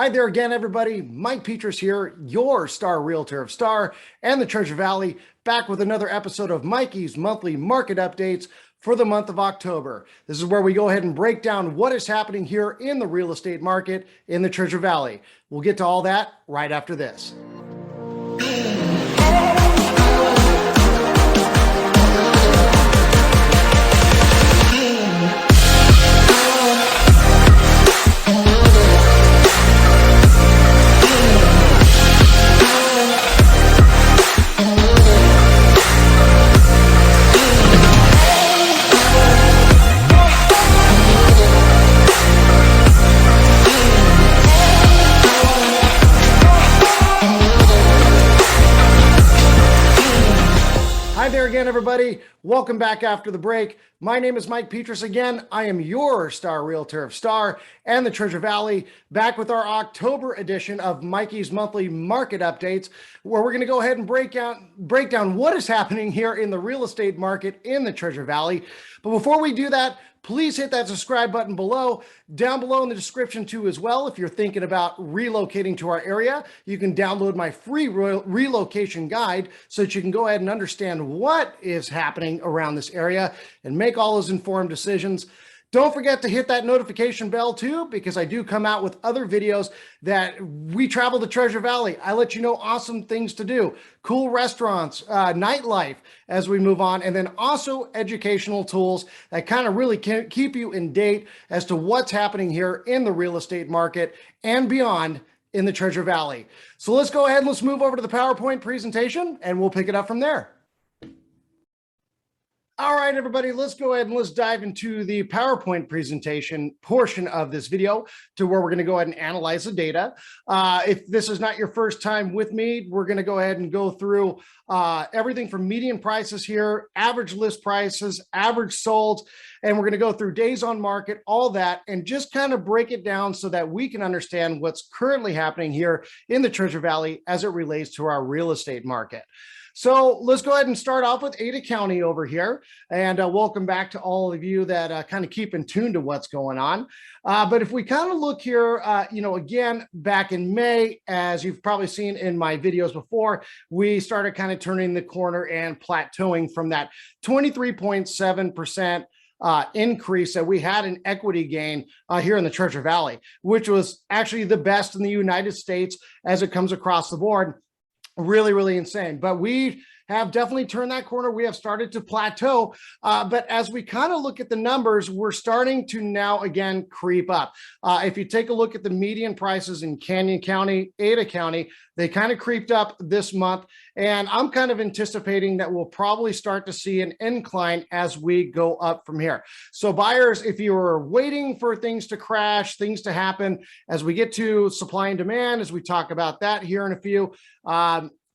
Hi there again, everybody. Mike Petras here, your Star Realtor of Star and the Treasure Valley, back with another episode of Mikey's monthly market updates for the month of October. This is where we go ahead and break down what is happening here in the real estate market in the Treasure Valley. We'll get to all that right after this. Hi there again, everybody. Welcome back after the break. My name is Mike Petras again. I am your Star Realtor of Star and the Treasure Valley, back with our October edition of Mikey's monthly market updates, where we're going to go ahead and break down what is happening here in the real estate market in the Treasure Valley. But before we do that, please hit that subscribe button below, down below in the description too as well. If you're thinking about relocating to our area, you can download my free relocation guide so that you can go ahead and understand what is happening around this area and make all those informed decisions. Don't forget to hit that notification bell too, because I do come out with other videos that we travel the Treasure Valley. I let you know awesome things to do, cool restaurants, nightlife as we move on, and then also educational tools that kind of really can keep you in date as to what's happening here in the real estate market and beyond in the Treasure Valley. So let's go ahead and let's move over to the PowerPoint presentation and we'll pick it up from there. All right, everybody, let's go ahead and let's dive into the PowerPoint presentation portion of this video to where we're going to go ahead and analyze the data. If this is not your first time with me, we're going to go ahead and go through everything from median prices here, average list prices, average sold, and we're going to go through days on market, all that, and just kind of break it down so that we can understand what's currently happening here in the Treasure Valley as it relates to our real estate market. So let's go ahead and start off with Ada County over here, and welcome back to all of you that kind of keep in tune to what's going on. But if we kind of look here, again, back in May, as you've probably seen in my videos before, we started kind of turning the corner and plateauing from that 23.7% increase that we had in equity gain here in the Treasure Valley, which was actually the best in the United States as it comes across the board. Really, really insane. But we have definitely turned that corner. We have started to plateau. But as we kind of look at the numbers, we're starting to now again creep up. If you take a look at the median prices in Canyon County, Ada County, they kind of creeped up this month. And I'm kind of anticipating that we'll probably start to see an incline as we go up from here. So buyers, if you were waiting for things to crash, things to happen, as we get to supply and demand, as we talk about that here in a few,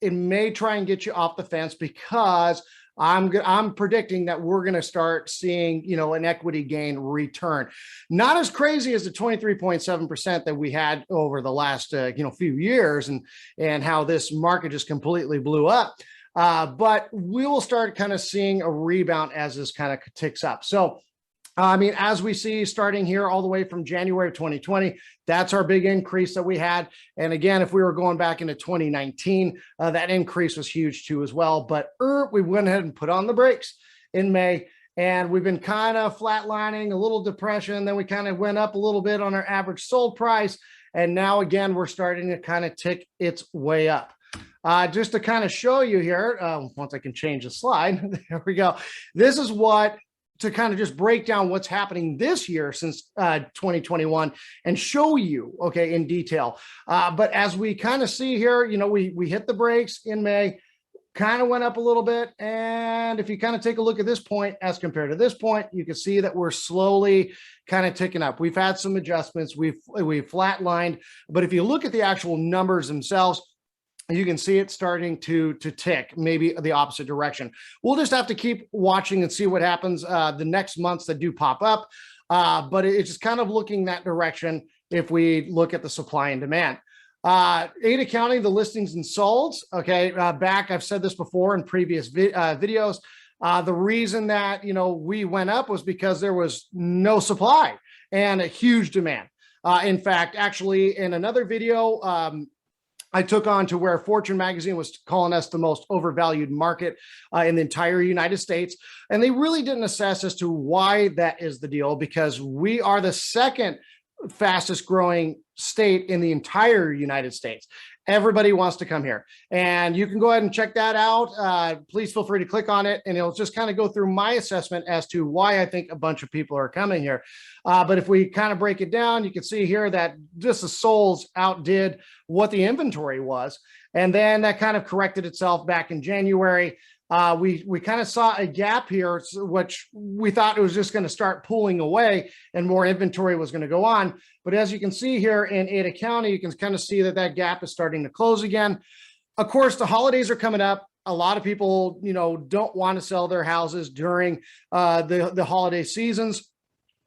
it may try and get you off the fence, because I'm predicting that we're going to start seeing, an equity gain return. Not as crazy as the 23.7% that we had over the last, few years and how this market just completely blew up. But we will start kind of seeing a rebound as this kind of ticks up. So, as we see starting here all the way from January of 2020, that's our big increase that we had. And again, if we were going back into 2019, that increase was huge too as well. But we went ahead and put on the brakes in May, and we've been kind of flatlining, a little depression. Then we kind of went up a little bit on our average sold price. And now again, we're starting to kind of tick its way up. Just to kind of show you here, once I can change the slide, there we go. This is to kind of just break down what's happening this year since 2021 and show you, okay, in detail. But as we kind of see here, we hit the brakes in May, kind of went up a little bit. And if you kind of take a look at this point as compared to this point, you can see that we're slowly kind of ticking up. We've had some adjustments. We've flatlined. But if you look at the actual numbers themselves, you can see it starting to tick, maybe the opposite direction. We'll just have to keep watching and see what happens the next months that do pop up. But it's just kind of looking that direction if we look at the supply and demand. Ada County, the listings and solds, okay, I've said this before in previous videos. The reason that, we went up was because there was no supply and a huge demand. In fact, actually, in another video, I took on to where Fortune magazine was calling us the most overvalued market in the entire United States. And they really didn't assess as to why that is the deal, because we are the second fastest growing state in the entire United States. Everybody wants to come here, and you can go ahead and check that out. Please feel free to click on it, and it'll just kind of go through my assessment as to why I think a bunch of people are coming here. But if we kind of break it down, you can see here that just the solds outdid what the inventory was. And then that kind of corrected itself back in January. We kind of saw a gap here, which we thought it was just going to start pulling away and more inventory was going to go on. But as you can see here in Ada County, you can kind of see that that gap is starting to close again. Of course, the holidays are coming up. A lot of people, don't want to sell their houses during the holiday seasons.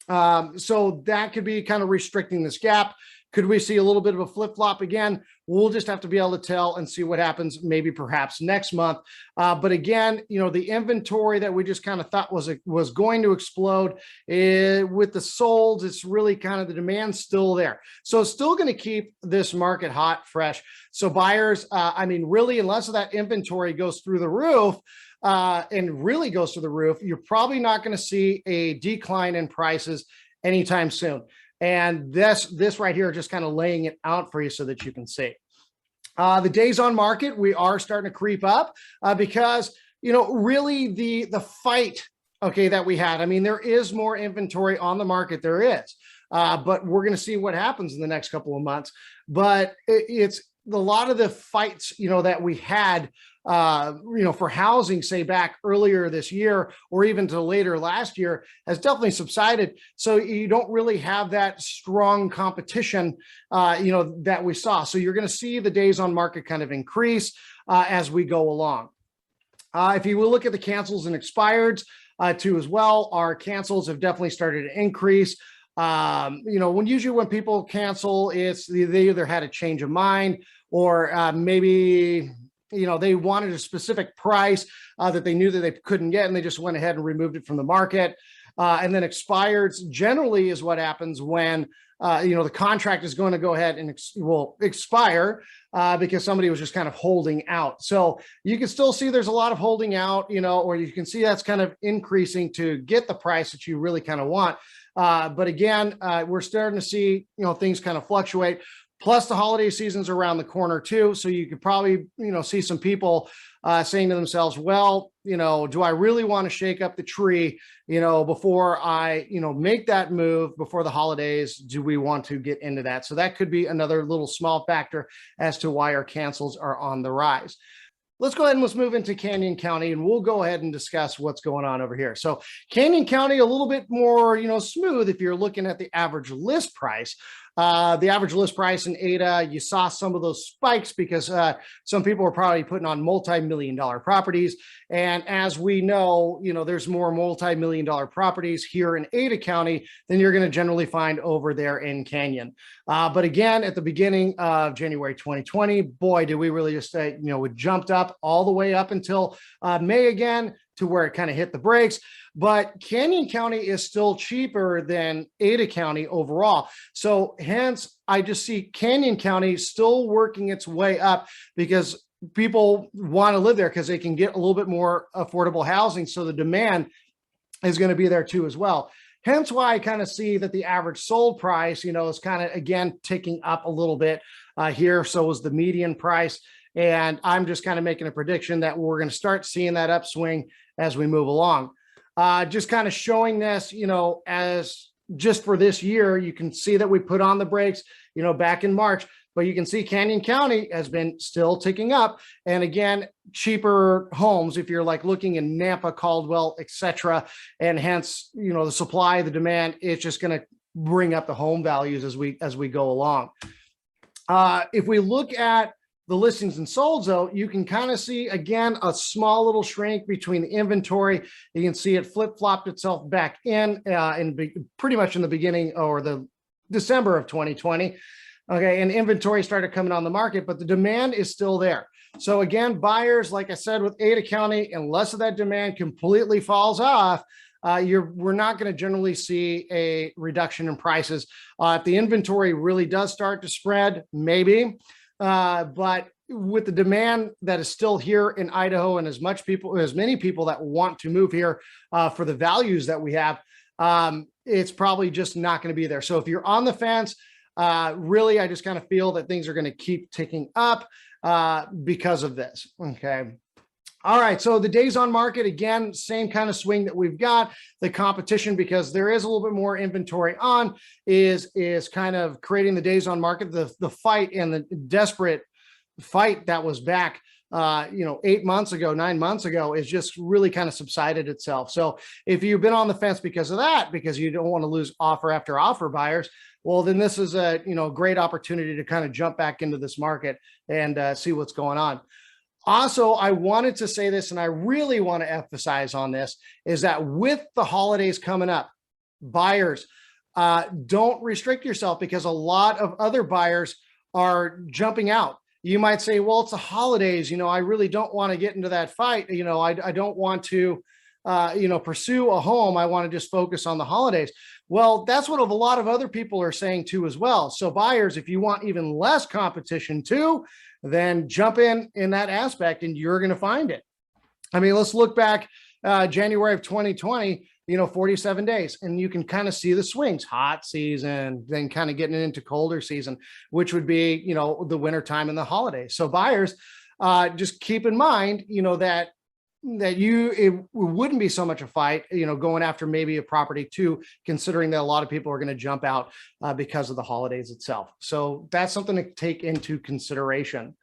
So that could be kind of restricting this gap. Could we see a little bit of a flip-flop again? We'll just have to be able to tell and see what happens maybe perhaps next month. But again, the inventory that we just kind of thought was going to explode with the solds, it's really kind of the demand still there. So it's still going to keep this market hot, fresh. So buyers, really, unless that inventory goes through the roof, and really goes to the roof, you're probably not going to see a decline in prices anytime soon. And this right here, just kind of laying it out for you so that you can see. The days on market, we are starting to creep up because, really the fight, that we had. There is more inventory on the market. There is, but we're going to see what happens in the next couple of months. But it's a lot of the fights, that we had, for housing, say back earlier this year or even to later last year, has definitely subsided. So you don't really have that strong competition, that we saw. So you're going to see the days on market kind of increase as we go along. If you will look at the cancels and expireds too as well, our cancels have definitely started to increase. Usually when people cancel, it's they either had a change of mind or maybe they wanted a specific price that they knew that they couldn't get, and they just went ahead and removed it from the market. And then expireds generally is what happens when, the contract is going to go ahead and expire because somebody was just kind of holding out. So you can still see there's a lot of holding out, or you can see that's kind of increasing to get the price that you really kind of want. But again, we're starting to see, things kind of fluctuate. Plus the holiday season's around the corner too. So you could probably, see some people saying to themselves, well, do I really want to shake up the tree, before I, make that move before the holidays? Do we want to get into that? So that could be another little small factor as to why our cancels are on the rise. Let's go ahead and let's move into Canyon County, and we'll go ahead and discuss what's going on over here. So Canyon County, a little bit more, smooth if you're looking at the average list price. The average list price in Ada, you saw some of those spikes because some people were probably putting on multi-million-dollar properties. And as we know, there's more multi-million-dollar properties here in Ada County than you're going to generally find over there in Canyon. But again, at the beginning of January 2020, boy, did we really just say, we jumped up all the way up until May again, to where it kind of hit the brakes. But Canyon County is still cheaper than Ada County overall. So hence, I just see Canyon County still working its way up because people want to live there because they can get a little bit more affordable housing. So the demand is going to be there too as well. Hence why I kind of see that the average sold price, is kind of, again, ticking up a little bit here. So is the median price. And I'm just kind of making a prediction that we're going to start seeing that upswing as we move along. Just kind of showing this, as just for this year, you can see that we put on the brakes, back in March, but you can see Canyon County has been still ticking up. And again, cheaper homes, if you're like looking in Nampa, Caldwell, etc. And hence, the supply, the demand, it's just going to bring up the home values as we go along. If we look at the listings and solds, though, you can kind of see, again, a small little shrink between the inventory. You can see it flip-flopped itself back in pretty much in the beginning or the December of 2020. Okay, and inventory started coming on the market, but the demand is still there. So again, buyers, like I said, with Ada County, unless that demand completely falls off, we're not going to generally see a reduction in prices. If the inventory really does start to spread, maybe, but with the demand that is still here in Idaho, and as many people that want to move here for the values that we have, it's probably just not going to be there. So if you're on the fence, really, I just kind of feel that things are going to keep ticking up because of this. Okay. All right. So the days on market, again, same kind of swing that we've got. The competition, because there is a little bit more inventory on, is kind of creating the days on market. The fight and the desperate fight that was back 8 months ago, 9 months ago, is just really kind of subsided itself. So if you've been on the fence because of that, because you don't want to lose offer after offer buyers, well, then this is a great opportunity to kind of jump back into this market and see what's going on. Also, I wanted to say this, and I really want to emphasize on this, is that with the holidays coming up, buyers, don't restrict yourself, because a lot of other buyers are jumping out. You might say, well, it's the holidays, I really don't want to get into that fight. I don't want to, pursue a home. I want to just focus on the holidays. Well, that's what a lot of other people are saying too as well. So buyers, if you want even less competition too, then jump in that aspect and you're going to find it. I mean, let's look back January of 2020, 47 days, and you can kind of see the swings. Hot season, then kind of getting into colder season, which would be, the winter time and the holidays. So buyers, just keep in mind, that it wouldn't be so much a fight, going after maybe a property too, considering that a lot of people are going to jump out because of the holidays itself. So that's something to take into consideration.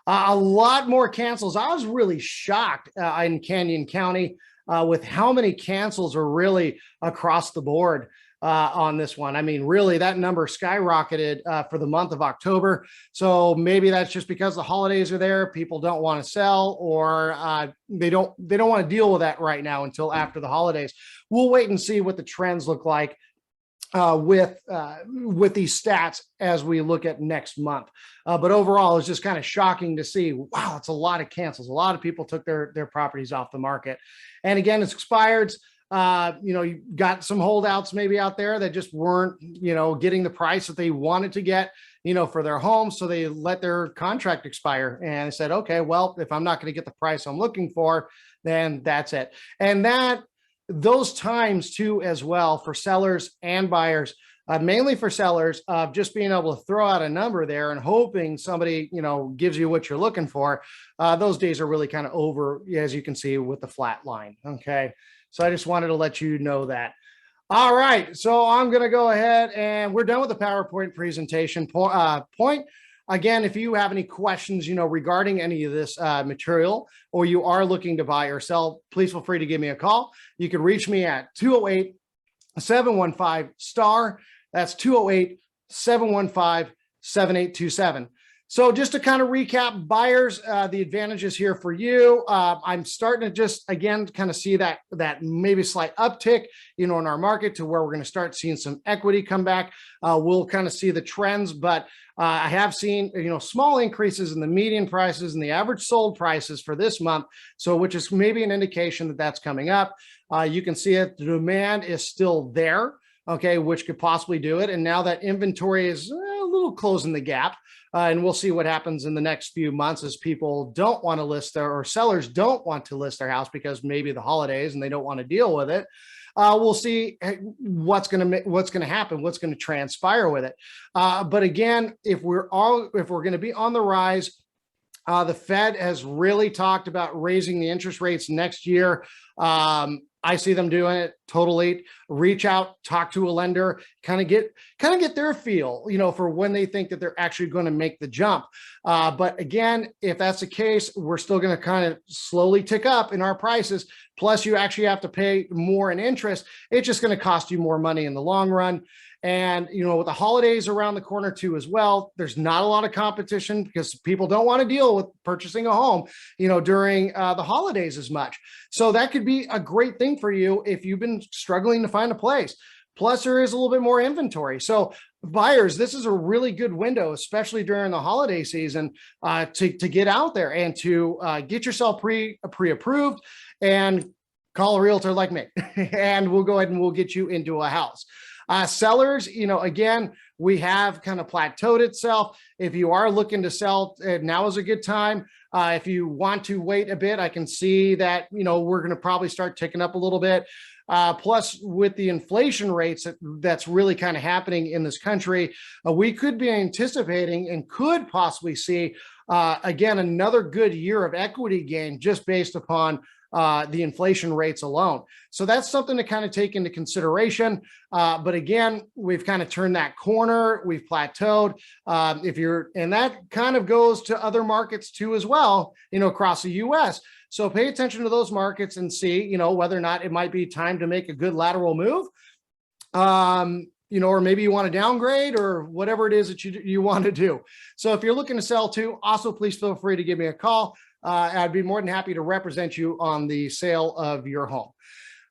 A lot more cancels. I was really shocked in Canyon County with how many cancels are really across the board on this one. I mean, really, that number skyrocketed for the month of October. So maybe that's just because the holidays are there. People don't want to sell, or they don't want to deal with that right now until after the holidays. We'll wait and see what the trends look like with these stats as we look at next month. But overall, it's just kind of shocking to see, wow, it's a lot of cancels. A lot of people took their properties off the market. And again, it's expired. You got some holdouts maybe out there that just weren't, getting the price that they wanted to get, for their home. So they let their contract expire and they said, okay, well, if I'm not going to get the price I'm looking for, then that's it. And those times too, as well, for sellers and buyers, mainly for sellers, of just being able to throw out a number there and hoping somebody, gives you what you're looking for. Those days are really kind of over, as you can see with the flat line. Okay. So I just wanted to let you know that. All right. So I'm going to go ahead, and we're done with the PowerPoint presentation point. Again, if you have any questions, regarding any of this material, or you are looking to buy or sell, please feel free to give me a call. You can reach me at 208-715-STAR. That's 208-715-7827. So just to kind of recap, buyers, the advantages here for you. I'm starting to just, again, kind of see that maybe slight uptick, in our market, to where we're going to start seeing some equity come back. We'll kind of see the trends, but I have seen, small increases in the median prices and the average sold prices for this month. So, which is maybe an indication that that's coming up. You can see it. The demand is still there. Okay, which could possibly do it. And now that inventory is a little closing the gap, and we'll see what happens in the next few months as people don't want to list or sellers don't want to list their house because maybe the holidays and they don't want to deal with it. We'll see what's going to happen, what's going to transpire with it. But again, if we're going to be on the rise, the Fed has really talked about raising the interest rates next year. I see them doing it totally. Reach out, talk to a lender, kind of get their feel, for when they think that they're actually going to make the jump. But again, if that's the case, we're still going to kind of slowly tick up in our prices. Plus, you actually have to pay more in interest. It's just going to cost you more money in the long run. And, with the holidays around the corner too, as well, there's not a lot of competition because people don't want to deal with purchasing a home, during the holidays as much. So that could be a great thing for you if you've been struggling to find a place. Plus, there is a little bit more inventory. So buyers, this is a really good window, especially during the holiday season, to get out there and to get yourself pre-approved and call a realtor like me and we'll go ahead and we'll get you into a house. Sellers, again, we have kind of plateaued itself. If you are looking to sell, now is a good time. If you want to wait a bit, I can see that, we're going to probably start ticking up a little bit. Plus, with the inflation rates that's really kind of happening in this country, we could be anticipating and could possibly see, again, another good year of equity gain just based upon the inflation rates alone. So that's something to kind of take into consideration. But again, we've kind of turned that corner. We've plateaued. And that kind of goes to other markets too, as well, across the US. So pay attention to those markets and see, whether or not it might be time to make a good lateral move. Or maybe you want to downgrade or whatever it is that you want to do. So if you're looking to sell too, also please feel free to give me a call. I'd be more than happy to represent you on the sale of your home.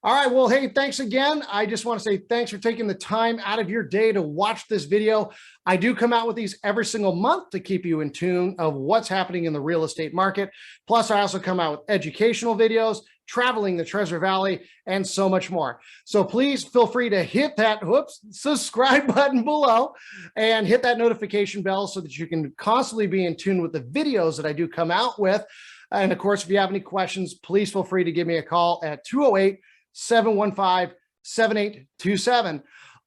All right. Well, hey, thanks again. I just want to say thanks for taking the time out of your day to watch this video. I do come out with these every single month to keep you in tune of what's happening in the real estate market. Plus, I also come out with educational videos, traveling the Treasure Valley, and so much more. So please feel free to hit that subscribe button below and hit that notification bell so that you can constantly be in tune with the videos that I do come out with. And of course, if you have any questions, please feel free to give me a call at 208-715-7827.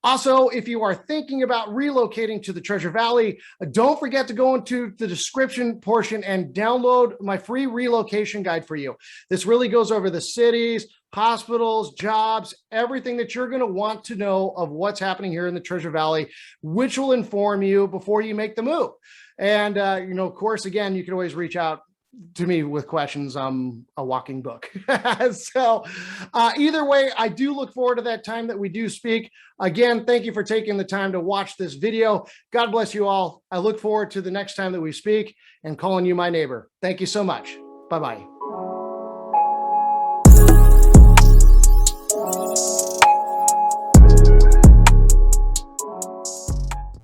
Also, if you are thinking about relocating to the Treasure Valley, don't forget to go into the description portion and download my free relocation guide for you. This really goes over the cities, hospitals, jobs, everything that you're going to want to know of what's happening here in the Treasure Valley, which will inform you before you make the move. And, of course, again, you can always reach out to me with questions. I'm a walking book. So either way, I do look forward to that time that we do speak. Again, thank you for taking the time to watch this video. God bless you all. I look forward to the next time that we speak and calling you my neighbor. Thank you so much. Bye-bye.